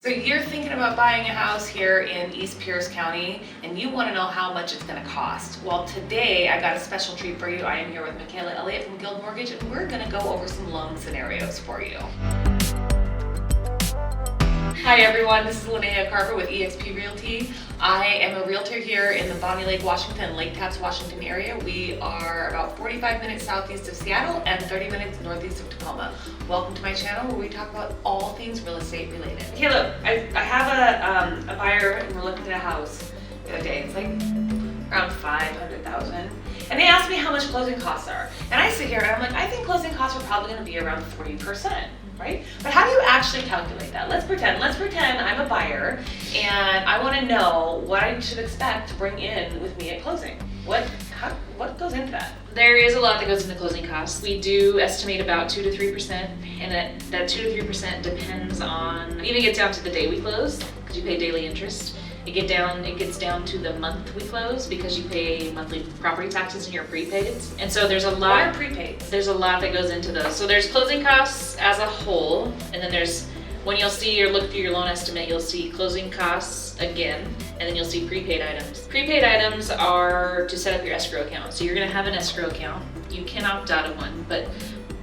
So you're thinking about buying a house here in East Pierce County and you want to know how much it's going to cost. Well, today I got a special treat for you. I am here with Michaela Elliott from Guild Mortgage and we're going to go over some loan scenarios for you. Hi everyone, this is Lynea Carver with eXp Realty. I am a realtor here in the Bonnie Lake, Washington, Lake Taps, Washington area. We are about 45 minutes southeast of Seattle and 30 minutes northeast of Tacoma. Welcome to my channel where we talk about all things real estate related. Hey look, I have a buyer and we're looking at a house the other day. It's like around $500,000. And they asked me how much closing costs are. And I sit here and I'm like, I think closing costs are probably gonna be around 40%. Right? But how do you actually calculate that? Let's pretend I'm a buyer and I want to know what I should expect to bring in with me at closing. What goes into that? There is a lot that goes into closing costs. We do estimate about 2 to 3%, and that 2 to 3% depends on, even gets down to the day we close, because you pay daily interest. It gets down to the month we close because you pay monthly property taxes and your prepaids. And so there's a lot. What are prepaids? There's a lot that goes into those. So there's closing costs as a whole, and then there's, when you'll see or look through your loan estimate, you'll see closing costs again, and then you'll see prepaid items. Prepaid items are to set up your escrow account. So you're gonna have an escrow account. You can opt out of one, but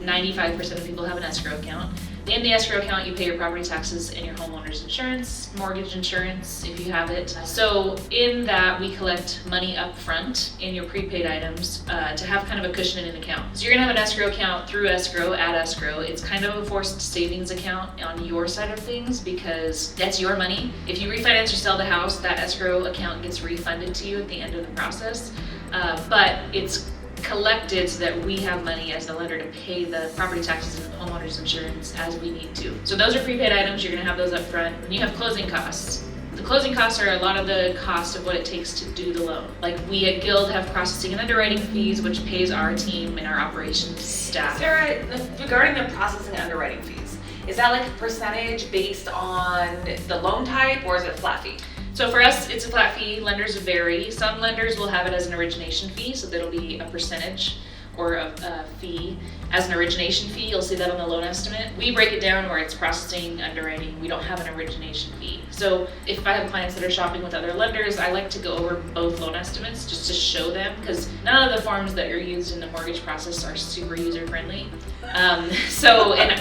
95% of people have an escrow account. In the escrow account, you pay your property taxes and your homeowner's insurance, mortgage insurance, if you have it. So in that, we collect money up front in your prepaid items to have kind of a cushion in an account. So you're gonna have an escrow account through escrow, at escrow. It's kind of a forced savings account on your side of things because that's your money. If you refinance or sell the house, that escrow account gets refunded to you at the end of the process. But it's collected so that we have money as the lender to pay the property taxes and the homeowner's insurance as we need to. So those are prepaid items, you're gonna have those up front. And you have closing costs. The closing costs are a lot of the cost of what it takes to do the loan. Like we at Guild have processing and underwriting fees, which pays our team and our operations staff. Sarah, regarding the processing and underwriting fees, is that like a percentage based on the loan type or is it a flat fee? So for us, it's a flat fee. Lenders vary. Some lenders will have it as an origination fee, so that'll be a percentage or a fee. As an origination fee, you'll see that on the loan estimate. We break it down where it's processing, underwriting. We don't have an origination fee. So if I have clients that are shopping with other lenders, I like to go over both loan estimates just to show them, because none of the forms that are used in the mortgage process are super user-friendly. And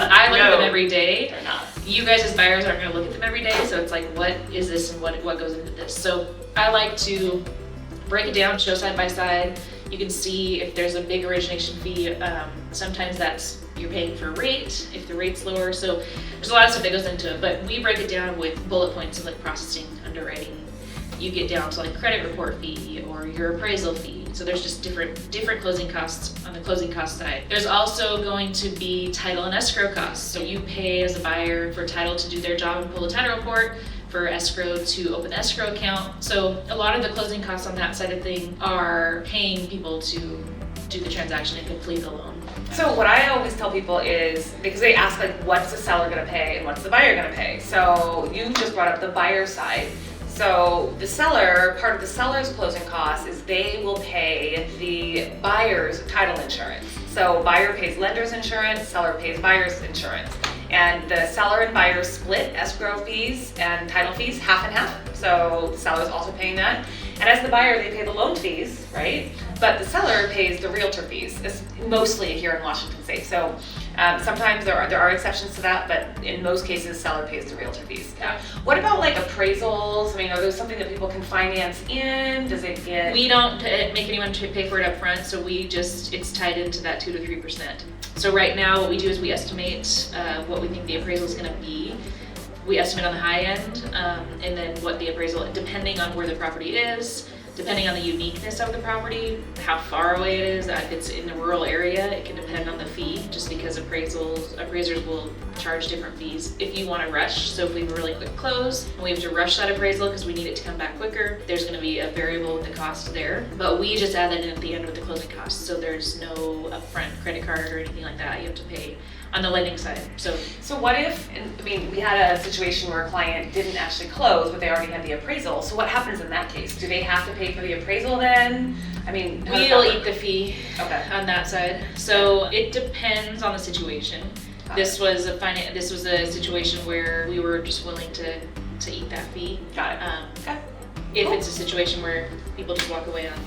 I look at them every day. They're not. You guys as buyers aren't gonna look at them every day, so it's like, what is this and what goes into this? So I like to break it down, show side by side. You can see if there's a big origination fee, sometimes that's you're paying for rate, if the rate's lower. So there's a lot of stuff that goes into it, but we break it down with bullet points of like processing, underwriting. You get down to like credit report fee or your appraisal fee. So there's just different closing costs on the closing cost side. There's also going to be title and escrow costs. So you pay as a buyer for title to do their job and pull a title report, for escrow to open the escrow account. So a lot of the closing costs on that side of thing are paying people to do the transaction and complete the loan. So what I always tell people is, because they ask like, what's the seller gonna pay and what's the buyer gonna pay? So you just brought up the buyer side. So the seller, part of the seller's closing costs is they will pay the buyer's title insurance. So buyer pays lender's insurance, seller pays buyer's insurance. And the seller and buyer split escrow fees and title fees half and half. So the seller is also paying that. And as the buyer, they pay the loan fees, right? But the seller pays the realtor fees, it's mostly here in Washington State. So sometimes there are exceptions to that, but in most cases, seller pays the realtor fees. What about like appraisals? I mean, are those something that people can finance in? Does it get? We don't make anyone pay for it up front, so it's tied into that 2 to 3%. So right now, what we do is we estimate what we think the appraisal is going to be. We estimate on the high end, and then what the appraisal, depending on where the property is, depending on the uniqueness of the property, how far away it is. If it's in a rural area, it can depend on the fee, just because appraisers will charge different fees if you want to rush. So if we have a really quick close and we have to rush that appraisal because we need it to come back quicker, there's going to be a variable with the cost there. But we just add that in at the end with the closing costs. So there's no upfront credit card or anything like that you have to pay on the lending side. So what if, we had a situation where a client didn't actually close, but they already had the appraisal. So what happens in that case? Do they have to pay for the appraisal then? We'll eat the fee on that side. So it depends on the situation. This was a situation where we were just willing to eat that fee. Got it. Okay. If it's a situation where people just walk away on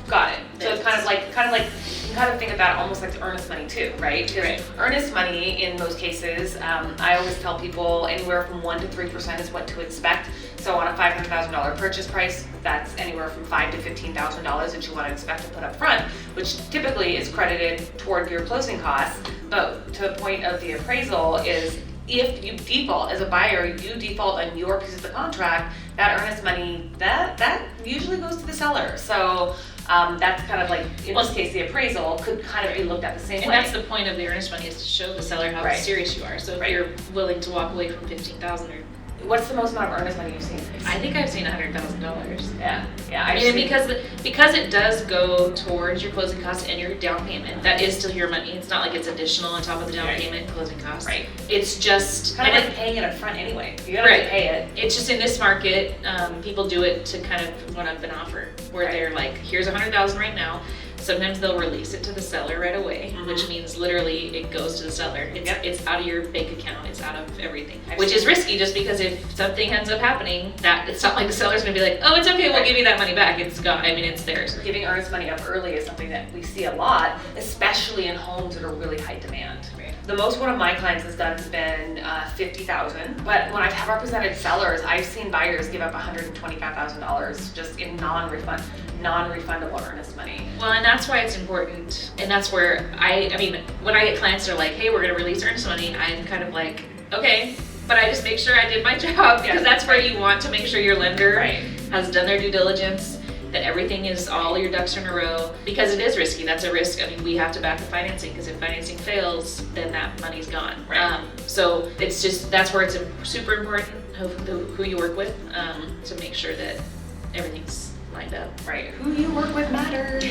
Got it. So it's kind of like you kind of think of that almost like the earnest money too, right? Because earnest money in most cases, I always tell people anywhere from 1% to 3% is what to expect. So on a $500,000 purchase price, that's anywhere from $5,000 to $15,000 that you want to expect to put up front, which typically is credited toward your closing costs. But to the point of the appraisal is if you default as a buyer, you default on your piece of the contract, that earnest money, that usually goes to the seller. So that's kind of like, in this case, the appraisal could kind of be looked at the same way. And that's the point of the earnest money, is to show the seller how serious you are. So if you're willing to walk away from $15,000 or... What's the most amount of earnest money you've seen? I think I've seen $100,000. Yeah. I mean, because it does go towards your closing costs and your down payment. That is still your money. It's not like it's additional on top of the down payment and closing costs. Right. It's just kind of like paying it up front anyway. You gotta pay it. It's just in this market, people do it to kind of one up an offer, where they're like, here's $100,000 right now. Sometimes they'll release it to the seller right away, which means literally it goes to the seller. It's out of your bank account, it's out of everything, which is risky, just because if something ends up happening, that it's not like the seller's gonna be like, oh, it's okay, we'll give you that money back. It's gone. I mean, it's theirs. Giving earnest money up early is something that we see a lot, especially in homes that are really high demand. The most one of my clients has done has been $50,000, but when I've represented sellers, I've seen buyers give up $125,000 just in non-refundable earnest money. Well, and that's why it's important, and that's where I mean, when I get clients that are like, hey, we're gonna release earnest money, I'm kind of like, okay, but I just make sure I did my job, because that's where you want to make sure your lender has done their due diligence, that everything is, all your ducks are in a row, because it is risky. That's a risk. I mean, we have to back the financing, because if financing fails, then that money's gone. So it's just, that's where it's super important who you work with, to make sure that everything's lined up. Right. Who you work with matters.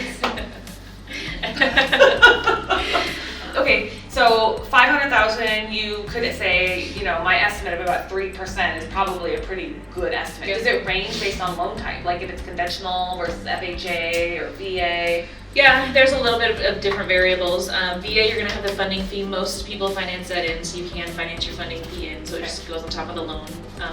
Okay, so $500,000, you could say, my estimate of about 3% is probably a pretty good estimate. Does it range based on loan type? Like if it's conventional versus FHA or VA? Yeah, there's a little bit of different variables. VA, you're gonna have the funding fee. Most people finance that in, so you can finance your funding fee in, so it just goes on top of the loan.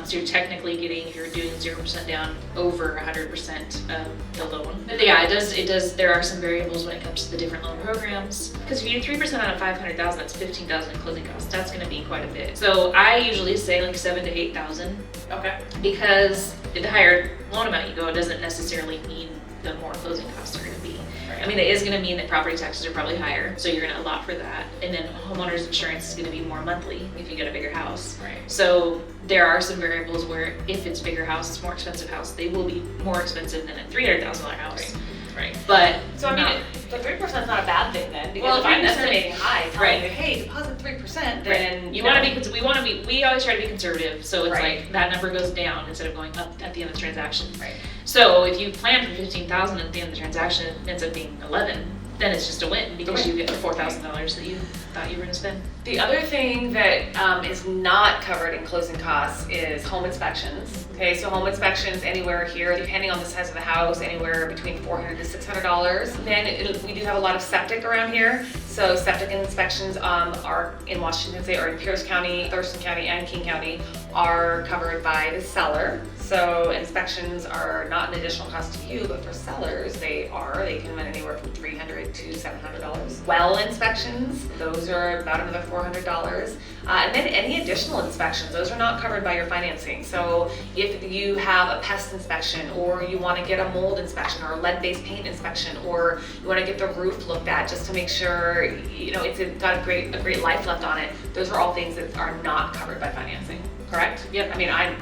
So you're technically getting, if you're doing 0% down, over 100% of the loan. But yeah, it does, there are some variables when it comes to the different loan programs. Because if you do 3% on a $500,000, that's $15,000 in closing costs. That's gonna be quite a bit. So I usually say like $7,000 to $8,000. Okay. Because the higher loan amount you go, it doesn't necessarily mean the more closing costs are gonna be. I mean, it is gonna mean that property taxes are probably higher, so you're gonna allot for that. And then homeowner's insurance is gonna be more monthly if you get a bigger house. Right. So there are some variables where if it's a bigger house, it's a more expensive house, they will be more expensive than a $300,000 house. Right. But so I mean, the 3% is not a bad thing then, because if I'm estimating high, telling you, hey, deposit 3%, then we always try to be conservative, so it's like that number goes down instead of going up at the end of the transaction. Right. So if you plan for $15,000 at the end of the transaction, it ends up being 11. Then it's just a win, because you get the $4,000 that you thought you were going to spend. The other thing that is not covered in closing costs is home inspections. Okay, so home inspections anywhere here, depending on the size of the house, anywhere between $400 to $600. Then we do have a lot of septic around here. So septic inspections are in Washington State, or in Pierce County, Thurston County, and King County are covered by the seller. So inspections are not an additional cost to you, but for sellers, they are. They can run anywhere from $300 to $700. Well inspections, those are about another $400. And then any additional inspections, those are not covered by your financing. So if you have a pest inspection, or you want to get a mold inspection, or a lead-based paint inspection, or you want to get the roof looked at just to make sure it's got a great life left on it, those are all things that are not covered by financing. Correct? Yep. I mean, I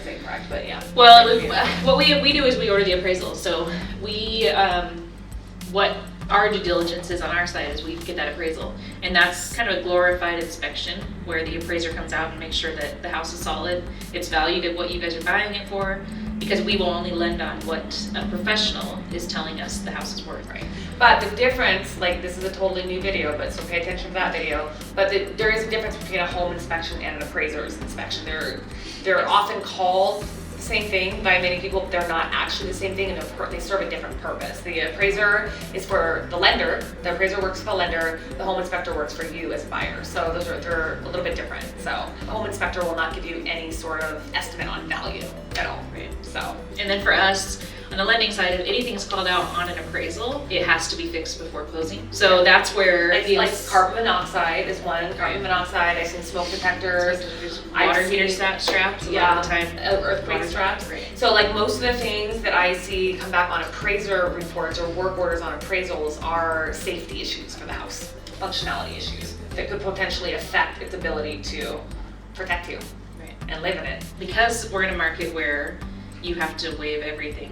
say correct, but yeah. Well, what we do is we order the appraisal. So what our due diligence is on our side is we get that appraisal, and that's kind of a glorified inspection where the appraiser comes out and makes sure that the house is solid, it's valued at what you guys are buying it for, because we will only lend on what a professional is telling us the house is worth. Right. But the difference, like, this is a totally new video, but so pay attention to that video, but there is a difference between a home inspection and an appraiser's inspection. They're often called the same thing by many people, but they're not actually the same thing, and they serve a different purpose. The appraiser is for the lender, the appraiser works for the lender, the home inspector works for you as a buyer. So they're a little bit different. So the home inspector will not give you any sort of estimate on value at all. Right. So, and then for us, on the lending side, if anything's called out on an appraisal, it has to be fixed before closing. So that's where like carbon monoxide is one. Carbon monoxide, I've seen smoke detectors, water heater straps a lot of the time. Earthquake straps. Right. So like most of the things that I see come back on appraiser reports or work orders on appraisals are safety issues for the house, functionality issues that could potentially affect its ability to protect you and live in it. Because we're in a market where you have to waive everything,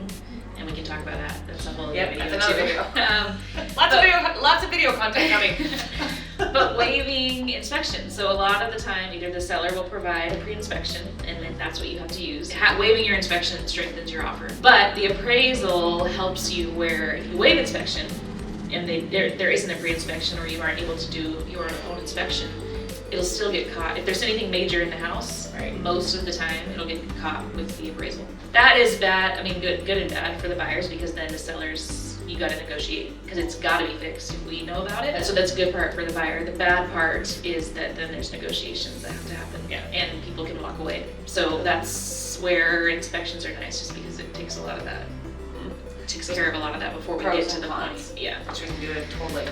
and we can talk about that. That's a whole Yep, video that's another too. video. Lots of video content coming. But waiving inspection. So a lot of the time, either the seller will provide a pre-inspection, and then that's what you have to use. Waiving your inspection strengthens your offer. But the appraisal helps you where if you waive inspection, and there isn't a pre-inspection or you aren't able to do your own inspection, it'll still get caught. If there's anything major in the house, most of the time it'll get caught with the appraisal. That is bad, I mean good and bad for the buyers, because then the sellers, you gotta negotiate, because it's gotta be fixed if we know about it. So that's a good part for the buyer. The bad part is that then there's negotiations that have to happen, and people can walk away. So that's where inspections are nice, just because it takes a lot of that. It takes care of a lot of that before we get to the point. Yeah. Which we can do it totally.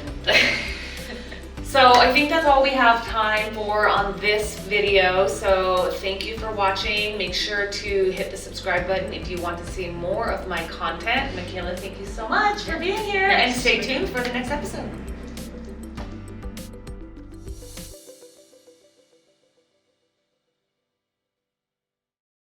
So I think that's all we have time for on this video. So thank you for watching. Make sure to hit the subscribe button if you want to see more of my content. Michaela, thank you so much for being here, and stay tuned for the next episode.